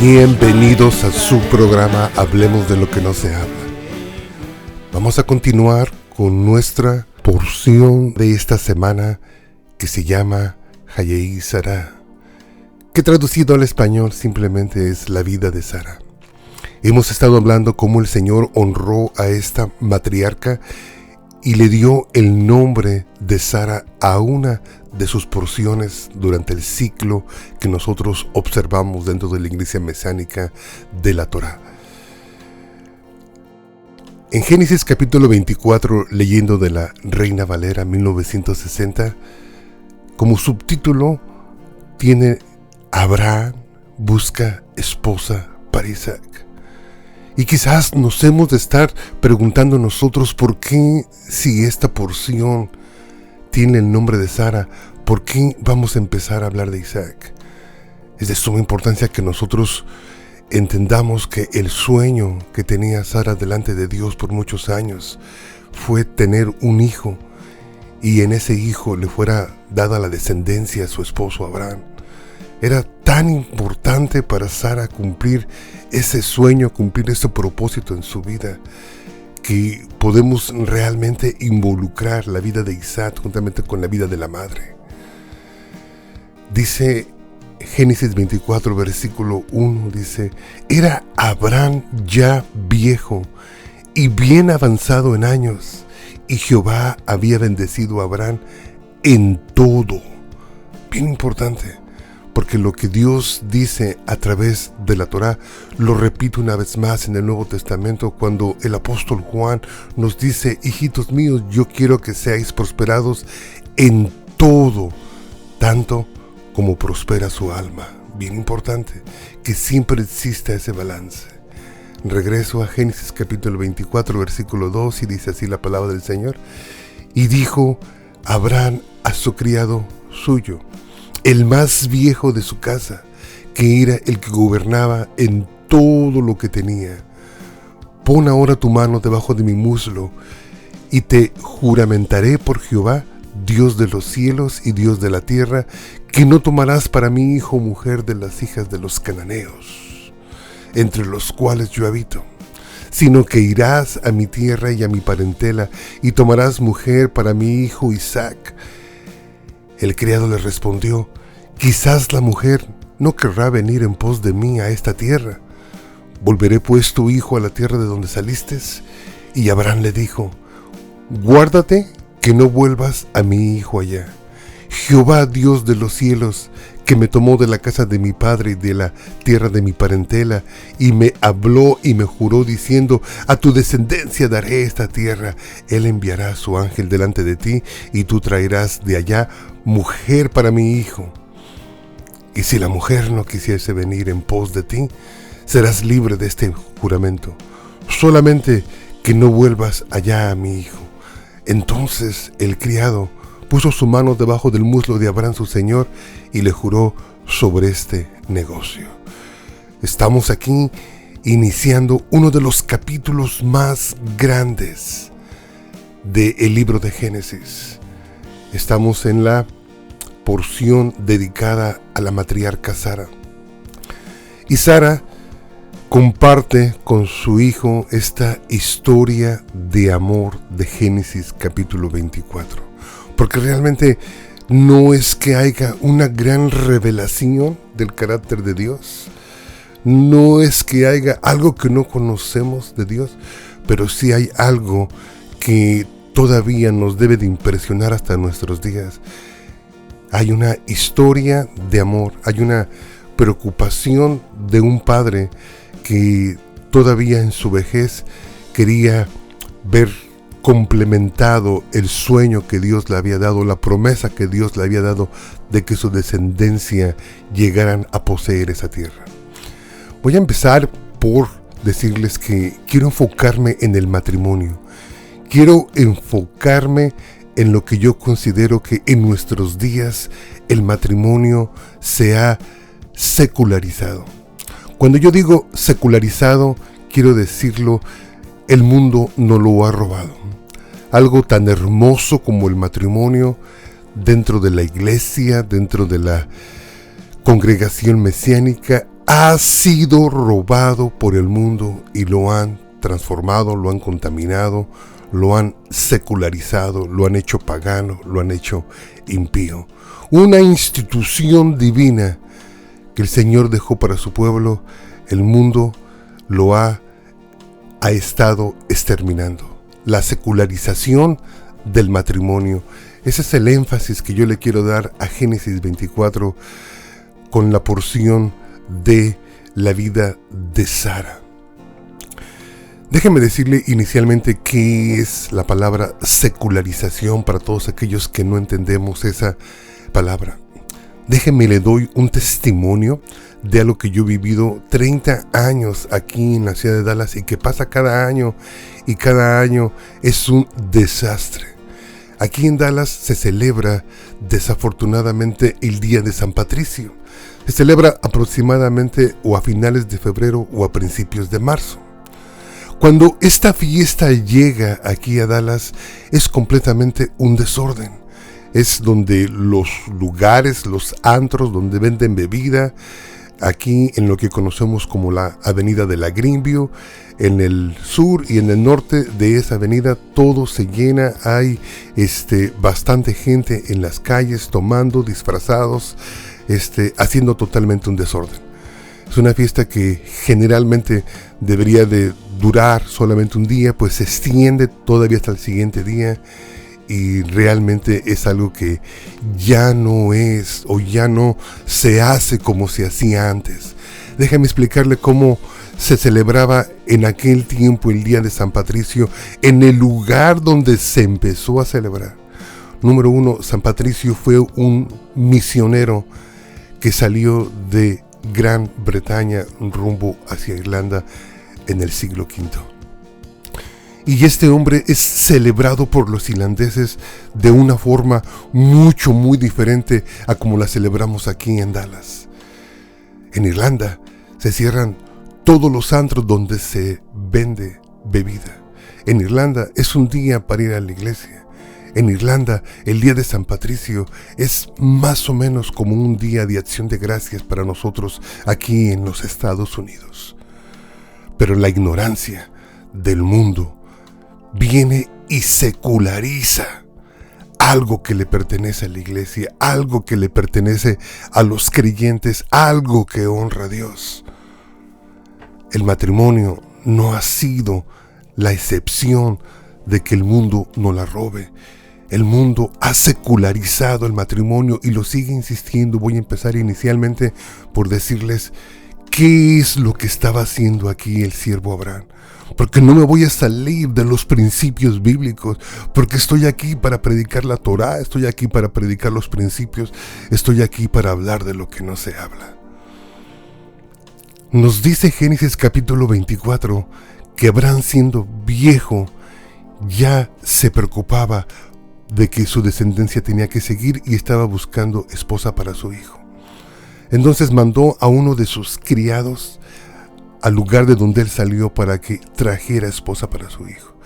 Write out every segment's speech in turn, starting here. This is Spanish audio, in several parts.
Bienvenidos a su programa Hablemos de lo que no se habla. Vamos a continuar con nuestra porción de esta semana que se llama Hayei Sarah, que traducido al español simplemente es la vida de Sara. Hemos estado hablando cómo el Señor honró a esta matriarca y le dio el nombre de Sara a una de sus porciones durante el ciclo que nosotros observamos dentro de la iglesia mesiánica de la Torá. En Génesis capítulo 24, leyendo de la Reina Valera 1960, como subtítulo tiene Abraham busca esposa para Isaac. Y quizás nos hemos de estar preguntando nosotros por qué, si esta porción tiene el nombre de Sara, ¿por qué vamos a empezar a hablar de Isaac? Es de suma importancia que nosotros entendamos que el sueño que tenía Sara delante de Dios por muchos años fue tener un hijo, y en ese hijo le fuera dada la descendencia a su esposo Abraham. Era tan importante para Sara cumplir ese sueño, cumplir ese propósito en su vida, que podemos realmente involucrar la vida de Isaac juntamente con la vida de la madre. Dice Génesis 24, versículo 1, dice: era Abraham ya viejo y bien avanzado en años, y Jehová había bendecido a Abraham en todo. Bien importante, porque lo que Dios dice a través de la Torá lo repite una vez más en el Nuevo Testamento cuando el apóstol Juan nos dice: hijitos míos, yo quiero que seáis prosperados en todo, tanto como prospera su alma. Bien importante, que siempre exista ese balance. Regreso a Génesis capítulo 24, versículo 2, y dice así la palabra del Señor: y dijo Abraham a su criado suyo, el más viejo de su casa, que era el que gobernaba en todo lo que tenía: pon ahora tu mano debajo de mi muslo, y te juramentaré por Jehová, Dios de los cielos y Dios de la tierra, que no tomarás para mí hijo o mujer de las hijas de los cananeos, entre los cuales yo habito, sino que irás a mi tierra y a mi parentela, y tomarás mujer para mi hijo Isaac. El criado le respondió: quizás la mujer no querrá venir en pos de mí a esta tierra. ¿Volveré pues tu hijo a la tierra de donde saliste? Y Abraham le dijo: guárdate que no vuelvas a mi hijo allá. Jehová, Dios de los cielos, que me tomó de la casa de mi padre y de la tierra de mi parentela, y me habló y me juró diciendo: a tu descendencia daré esta tierra. Él enviará a su ángel delante de ti, y tú traerás de allá mujer para mi hijo. Y si la mujer no quisiese venir en pos de ti, serás libre de este juramento. Solamente que no vuelvas allá a mi hijo. Entonces el criado puso su mano debajo del muslo de Abraham su señor y le juró sobre este negocio. Estamos aquí iniciando uno de los capítulos más grandes del libro de Génesis. Estamos en la porción dedicada a la matriarca Sara. Y Sara comparte con su hijo esta historia de amor de Génesis capítulo 24. Porque realmente no es que haya una gran revelación del carácter de Dios. No es que haya algo que no conocemos de Dios, pero sí hay algo que todavía nos debe de impresionar hasta nuestros días. Hay una historia de amor, hay una preocupación de un padre que todavía en su vejez quería ver complementado el sueño que Dios le había dado, la promesa que Dios le había dado de que su descendencia llegaran a poseer esa tierra. Voy a empezar por decirles que quiero enfocarme en el matrimonio. Quiero enfocarme en lo que yo considero que en nuestros días el matrimonio se ha secularizado. Cuando yo digo secularizado, quiero decirlo, el mundo nos lo ha robado. Algo tan hermoso como el matrimonio dentro de la iglesia, dentro de la congregación mesiánica, ha sido robado por el mundo y lo han transformado, lo han contaminado, lo han secularizado, lo han hecho pagano, lo han hecho impío. Una institución divina que el Señor dejó para su pueblo, el mundo lo ha estado exterminando. La secularización del matrimonio. Ese es el énfasis que yo le quiero dar a Génesis 24 con la porción de la vida de Sara. Déjeme decirle inicialmente qué es la palabra secularización para todos aquellos que no entendemos esa palabra. Déjeme le doy un testimonio de algo que yo he vivido 30 años aquí en la ciudad de Dallas y que pasa cada año y cada año es un desastre. Aquí en Dallas se celebra desafortunadamente el Día de San Patricio. Se celebra aproximadamente o a finales de febrero o a principios de marzo. Cuando esta fiesta llega aquí a Dallas es completamente un desorden. Es donde los lugares, los antros donde venden bebida, aquí en lo que conocemos como la avenida de la Greenview, en el sur y en el norte de esa avenida todo se llena, hay bastante gente en las calles tomando, disfrazados, haciendo totalmente un desorden. Es una fiesta que generalmente debería de durar solamente un día, pues se extiende todavía hasta el siguiente día. Y realmente es algo que ya no es o ya no se hace como se hacía antes. Déjame explicarle cómo se celebraba en aquel tiempo el Día de San Patricio en el lugar donde se empezó a celebrar. Número 1, San Patricio fue un misionero que salió de Gran Bretaña rumbo hacia Irlanda en el siglo V. Y este hombre es celebrado por los irlandeses de una forma muy diferente a como la celebramos aquí en Dallas. En Irlanda se cierran todos los antros donde se vende bebida. En Irlanda es un día para ir a la iglesia. En Irlanda el día de San Patricio es más o menos como un día de acción de gracias para nosotros aquí en los Estados Unidos. Pero la ignorancia del mundo viene y seculariza algo que le pertenece a la iglesia, algo que le pertenece a los creyentes, algo que honra a Dios. El matrimonio no ha sido la excepción de que el mundo no la robe. El mundo ha secularizado el matrimonio y lo sigue insistiendo. Voy a empezar inicialmente por decirles qué es lo que estaba haciendo aquí el siervo Abraham. Porque no me voy a salir de los principios bíblicos, porque estoy aquí para predicar la Torá, estoy aquí para predicar los principios, estoy aquí para hablar de lo que no se habla. Nos dice Génesis capítulo 24 que Abraham, siendo viejo, ya se preocupaba de que su descendencia tenía que seguir y estaba buscando esposa para su hijo. Entonces mandó a uno de sus criados al lugar de donde él salió para que trajera esposa para su hijo.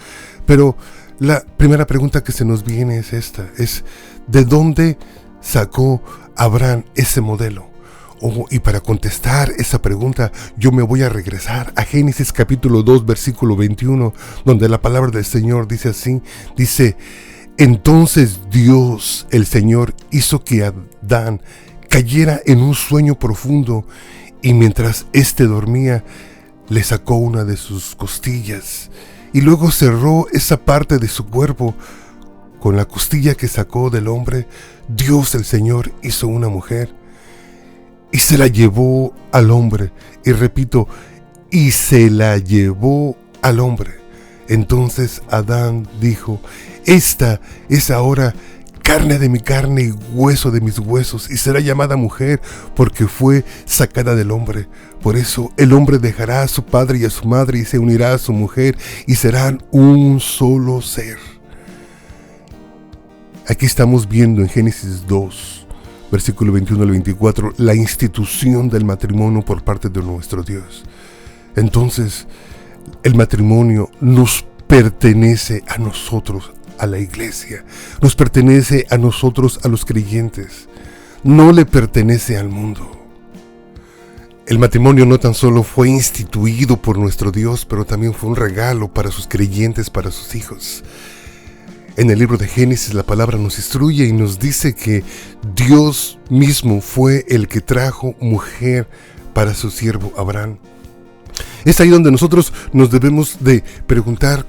Pero la primera pregunta que se nos viene es esta, es ¿de dónde sacó Abraham ese modelo? Y para contestar esa pregunta yo me voy a regresar a Génesis capítulo 2 versículo 21, donde la palabra del Señor dice así, dice: entonces Dios, el Señor, hizo que Adán cayera en un sueño profundo, y mientras éste dormía, le sacó una de sus costillas, y luego cerró esa parte de su cuerpo. Con la costilla que sacó del hombre, Dios, el Señor, hizo una mujer, y se la llevó al hombre. Y repito, y se la llevó al hombre. Entonces Adán dijo: esta es ahora carne de mi carne y hueso de mis huesos, y será llamada mujer, porque fue sacada del hombre. Por eso el hombre dejará a su padre y a su madre y se unirá a su mujer, y serán un solo ser. Aquí estamos viendo en Génesis 2, versículo 21 al 24, la institución del matrimonio por parte de nuestro Dios. Entonces, el matrimonio nos pertenece a nosotros, a la iglesia, nos pertenece a nosotros, a los creyentes, no le pertenece al mundo. El matrimonio no tan solo fue instituido por nuestro Dios, pero también fue un regalo para sus creyentes, para sus hijos. En el libro de Génesis la palabra nos instruye y nos dice que Dios mismo fue el que trajo mujer para su siervo Abraham. Es ahí donde nosotros nos debemos de preguntar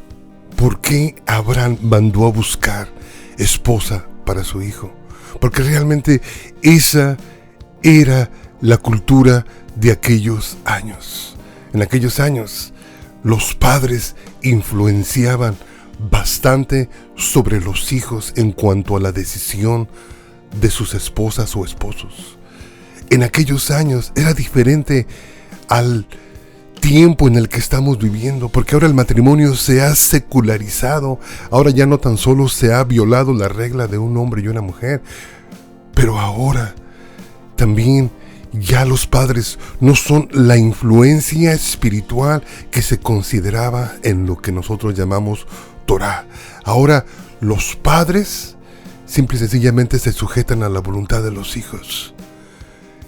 por qué Abraham mandó a buscar esposa para su hijo. Porque realmente esa era la cultura de aquellos años. En aquellos años, los padres influenciaban bastante sobre los hijos en cuanto a la decisión de sus esposas o esposos. En aquellos años era diferente al tiempo en el que estamos viviendo, porque ahora el matrimonio se ha secularizado. Ahora ya no tan solo se ha violado la regla de un hombre y una mujer, pero ahora también ya los padres no son la influencia espiritual que se consideraba en lo que nosotros llamamos Torah. Ahora los padres simple y sencillamente se sujetan a la voluntad de los hijos.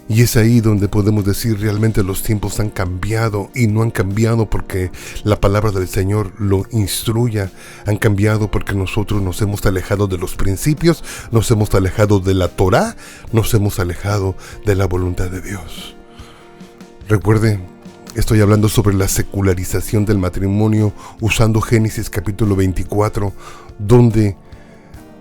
Y es ahí donde podemos decir realmente los tiempos han cambiado, y no han cambiado porque la palabra del Señor lo instruya. Han cambiado porque nosotros nos hemos alejado de los principios, nos hemos alejado de la Torá, nos hemos alejado de la voluntad de Dios. Recuerde, estoy hablando sobre la secularización del matrimonio usando Génesis capítulo 24, donde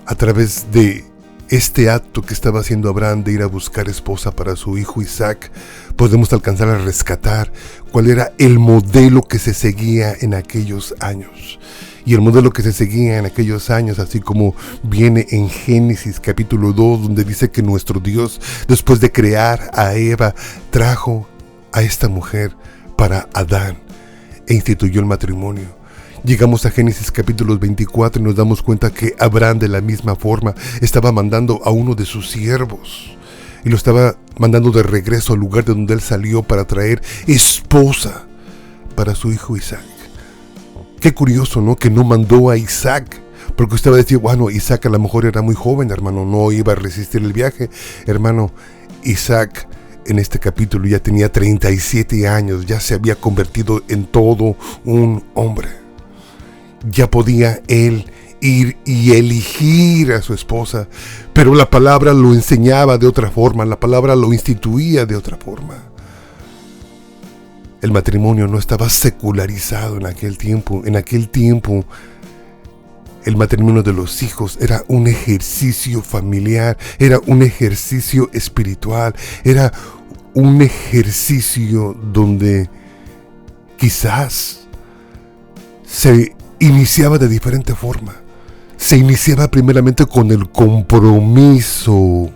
a través de este acto que estaba haciendo Abraham de ir a buscar esposa para su hijo Isaac, podemos alcanzar a rescatar cuál era el modelo que se seguía en aquellos años. Y el modelo que se seguía en aquellos años, así como viene en Génesis capítulo 2, donde dice que nuestro Dios, después de crear a Eva, trajo a esta mujer para Adán e instituyó el matrimonio. Llegamos a Génesis capítulo 24 y nos damos cuenta que Abraham de la misma forma estaba mandando a uno de sus siervos y lo estaba mandando de regreso al lugar de donde él salió para traer esposa para su hijo Isaac. Qué curioso, ¿no? Que no mandó a Isaac, porque usted va a decir, bueno, Isaac a lo mejor era muy joven, hermano, no iba a resistir el viaje. Hermano, Isaac en este capítulo ya tenía 37 años, ya se había convertido en todo un hombre. Ya podía él ir y elegir a su esposa, pero la palabra lo enseñaba de otra forma, la palabra lo instituía de otra forma. El matrimonio no estaba secularizado en aquel tiempo. En aquel tiempo, el matrimonio de los hijos era un ejercicio familiar, era un ejercicio espiritual, era un ejercicio donde quizás se iniciaba de diferente forma. Se iniciaba primeramente con el compromiso.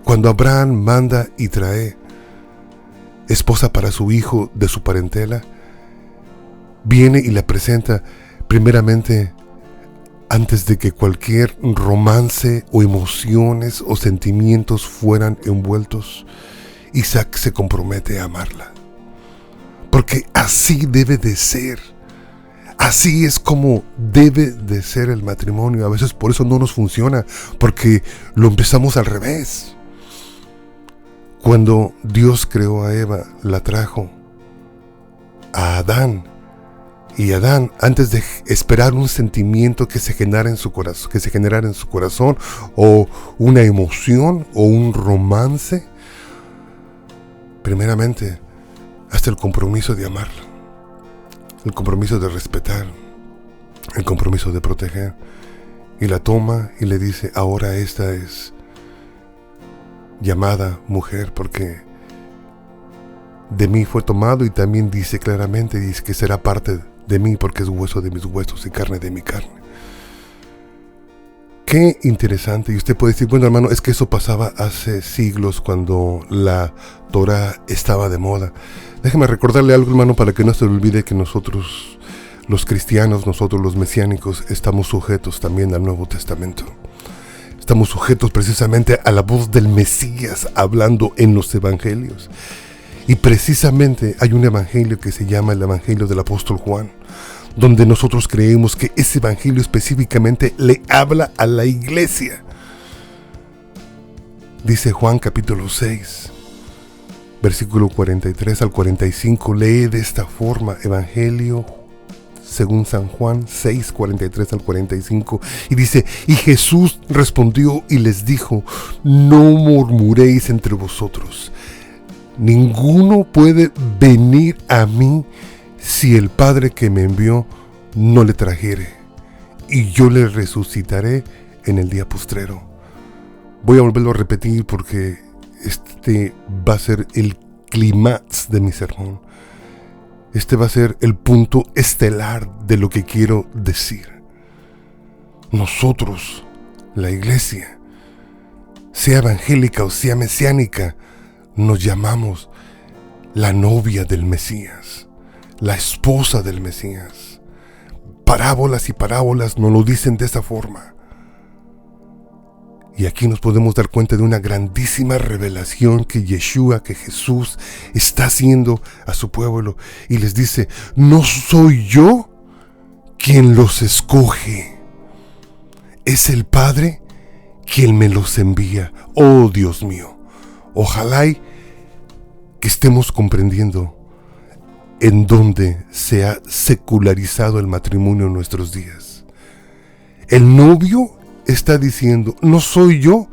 Cuando Abraham manda y trae esposa para su hijo de su parentela, viene y la presenta primeramente antes de que cualquier romance o emociones o sentimientos fueran envueltos. Isaac se compromete a amarla, porque así debe de ser. Así es como debe de ser el matrimonio. A veces por eso no nos funciona, porque lo empezamos al revés. Cuando Dios creó a Eva, la trajo a Adán. Y Adán, antes de esperar un sentimiento que se generara en su corazón, o una emoción, o un romance, primeramente, hasta el compromiso de amarla. El compromiso de respetar, el compromiso de proteger. Y la toma y le dice, ahora esta es llamada mujer porque de mí fue tomado, y también dice claramente, dice que será parte de mí porque es hueso de mis huesos y carne de mi carne. Qué interesante. Y usted puede decir, bueno, hermano, es que eso pasaba hace siglos cuando la Torah estaba de moda. Déjeme recordarle algo, hermano, para que no se olvide que nosotros, los cristianos, nosotros los mesiánicos, estamos sujetos también al Nuevo Testamento. Estamos sujetos precisamente a la voz del Mesías hablando en los evangelios. Y precisamente hay un evangelio que se llama el evangelio del apóstol Juan, donde nosotros creemos que ese evangelio específicamente le habla a la iglesia. Dice Juan capítulo 6, versículo 43 al 45, lee de esta forma, Evangelio según San Juan 6, 43 al 45, y dice: y Jesús respondió y les dijo: no murmuréis entre vosotros. Ninguno puede venir a mí si el Padre que me envió no le trajere, y yo le resucitaré en el día postrero. Voy a volverlo a repetir porque este va a ser el clímax de mi sermón. Este va a ser el punto estelar de lo que quiero decir. Nosotros, la iglesia, sea evangélica o sea mesiánica, nos llamamos la novia del Mesías, la esposa del Mesías. Parábolas y parábolas nos lo dicen de esa forma. Y aquí nos podemos dar cuenta de una grandísima revelación que Yeshua, que Jesús está haciendo a su pueblo. Y les dice: no soy yo quien los escoge, es el Padre quien me los envía. Oh Dios mío, ojalá que estemos comprendiendo en dónde se ha secularizado el matrimonio en nuestros días. El novio está diciendo: no soy yo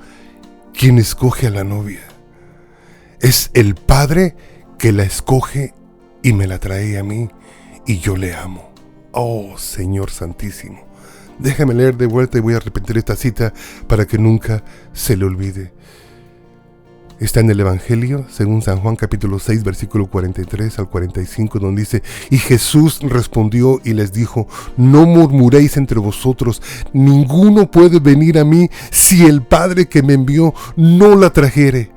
quien escoge a la novia, es el Padre que la escoge y me la trae a mí, y yo le amo. Oh Señor Santísimo, déjame leer de vuelta y voy a repetir esta cita para que nunca se le olvide. Está en el Evangelio según San Juan capítulo 6 versículo 43 al 45, donde dice: y Jesús respondió y les dijo: no murmuréis entre vosotros, ninguno puede venir a mí si el Padre que me envió no la trajere.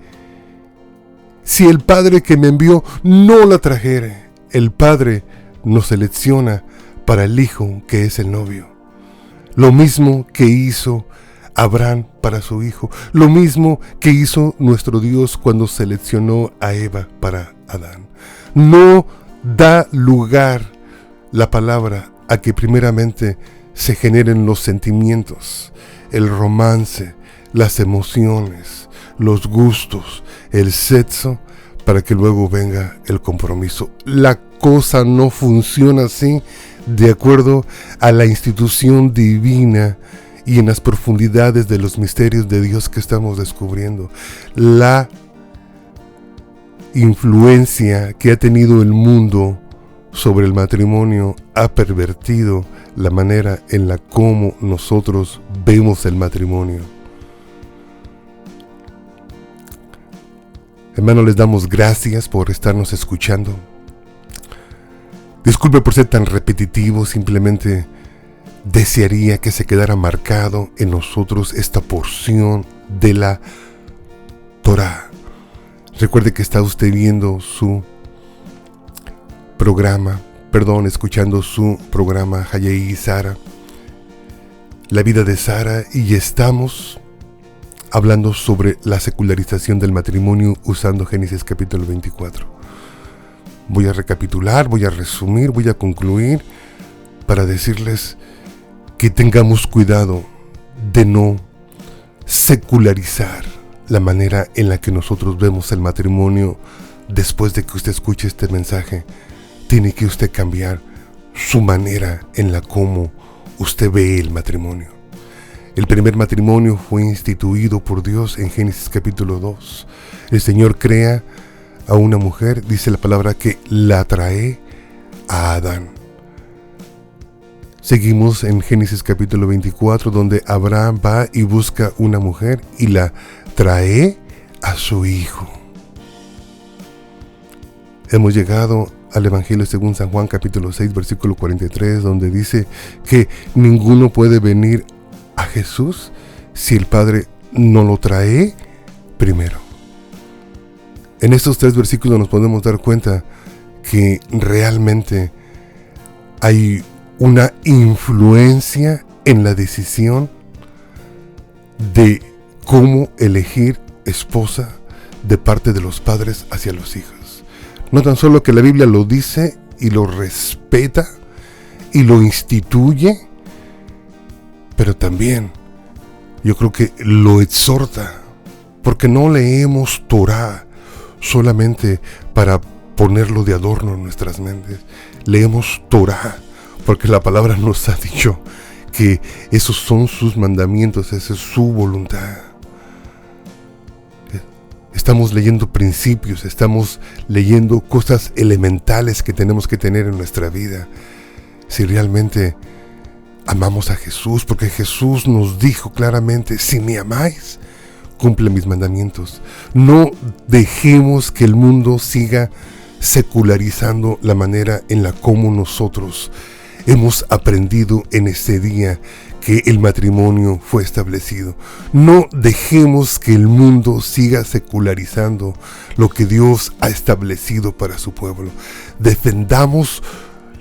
Si el Padre que me envió no la trajere. El Padre nos selecciona para el Hijo que es el novio. Lo mismo que hizo Abraham para su hijo, lo mismo que hizo nuestro Dios cuando seleccionó a Eva para Adán. No da lugar la palabra a que primeramente se generen los sentimientos, el romance, las emociones, los gustos, el sexo, para que luego venga el compromiso. La cosa no funciona así de acuerdo a la institución divina y en las profundidades de los misterios de Dios que estamos descubriendo. La influencia que ha tenido el mundo sobre el matrimonio ha pervertido la manera en la como nosotros vemos el matrimonio. Hermanos, les damos gracias por estarnos escuchando. Disculpe por ser tan repetitivo, simplemente desearía que se quedara marcado en nosotros esta porción de la Torah. Recuerde que está usted viendo escuchando su programa Hayei y Sara, la vida de Sara, y estamos hablando sobre la secularización del matrimonio usando Génesis capítulo 24. Voy a recapitular, voy a resumir, voy a concluir para decirles que tengamos cuidado de no secularizar la manera en la que nosotros vemos el matrimonio. Después de que usted escuche este mensaje, tiene que usted cambiar su manera en la cómo usted ve el matrimonio. El primer matrimonio fue instituido por Dios en Génesis capítulo 2. El Señor crea a una mujer, dice la palabra, que la trae a Adán. Seguimos en Génesis capítulo 24, donde Abraham va y busca una mujer y la trae a su hijo. Hemos llegado al Evangelio según San Juan capítulo 6 versículo 43, donde dice que ninguno puede venir a Jesús si el Padre no lo trae primero. En estos tres versículos nos podemos dar cuenta que realmente hay una influencia en la decisión de cómo elegir esposa de parte de los padres hacia los hijos. No tan solo que la Biblia lo dice y lo respeta y lo instituye, pero también yo creo que lo exhorta, porque no leemos Torah solamente para ponerlo de adorno en nuestras mentes. Leemos Torah, porque la palabra nos ha dicho que esos son sus mandamientos, esa es su voluntad. Estamos leyendo principios, estamos leyendo cosas elementales que tenemos que tener en nuestra vida. Si realmente amamos a Jesús, porque Jesús nos dijo claramente: si me amáis, cumple mis mandamientos. No dejemos que el mundo siga secularizando la manera en la como nosotros hemos aprendido en este día que el matrimonio fue establecido. No dejemos que el mundo siga secularizando lo que Dios ha establecido para su pueblo. Defendamos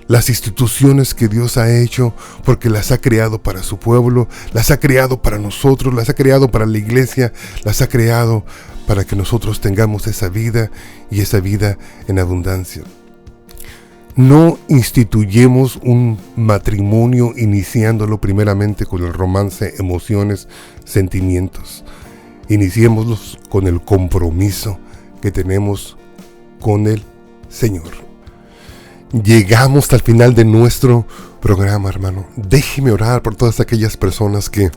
las instituciones que Dios ha hecho, porque las ha creado para su pueblo, las ha creado para nosotros, las ha creado para la iglesia, las ha creado para que nosotros tengamos esa vida y esa vida en abundancia. No instituyemos un matrimonio iniciándolo primeramente con el romance, emociones, sentimientos. Iniciémoslos con el compromiso que tenemos con el Señor. Llegamos al final de nuestro programa, hermano. Déjeme orar por todas aquellas personas que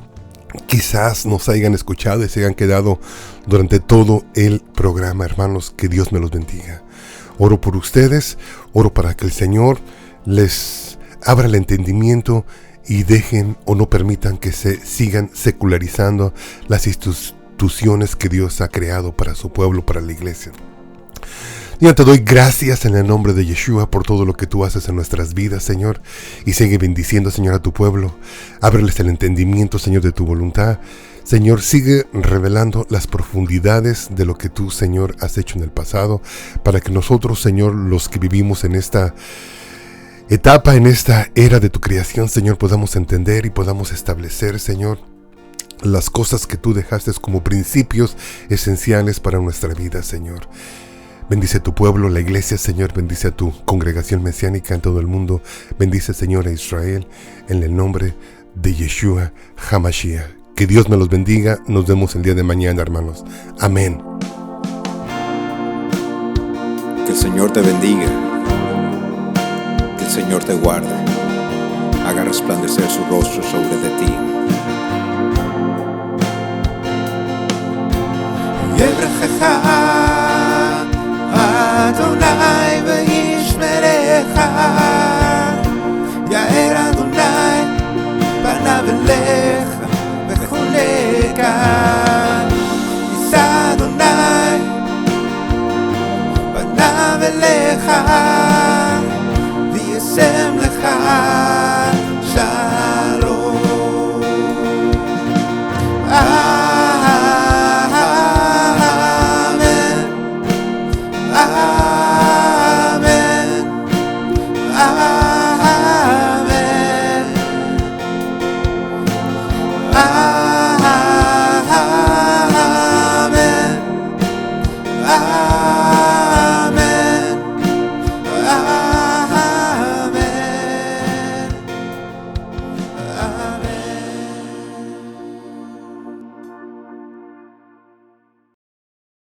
quizás nos hayan escuchado y se hayan quedado durante todo el programa, hermanos. Que Dios me los bendiga. Oro por ustedes, oro para que el Señor les abra el entendimiento y dejen o no permitan que se sigan secularizando las instituciones que Dios ha creado para su pueblo, para la iglesia. Yo te doy gracias en el nombre de Yeshua por todo lo que tú haces en nuestras vidas, Señor, y sigue bendiciendo, Señor, a tu pueblo. Ábreles el entendimiento, Señor, de tu voluntad. Señor, sigue revelando las profundidades de lo que tú, Señor, has hecho en el pasado, para que nosotros, Señor, los que vivimos en esta etapa, en esta era de tu creación, Señor, podamos entender y podamos establecer, Señor, las cosas que tú dejaste como principios esenciales para nuestra vida, Señor. Bendice a tu pueblo, la iglesia, Señor. Bendice a tu congregación mesiánica en todo el mundo. Bendice, Señor, a Israel, en el nombre de Yeshua HaMashiach. Que Dios me los bendiga. Nos vemos el día de mañana, hermanos. Amén. Que el Señor te bendiga. Que el Señor te guarde. Haga resplandecer su rostro sobre de ti. Adonai v'yishmerecha, Yair Adonai panav elecha v'chuleka, Yisa Adonai panav elecha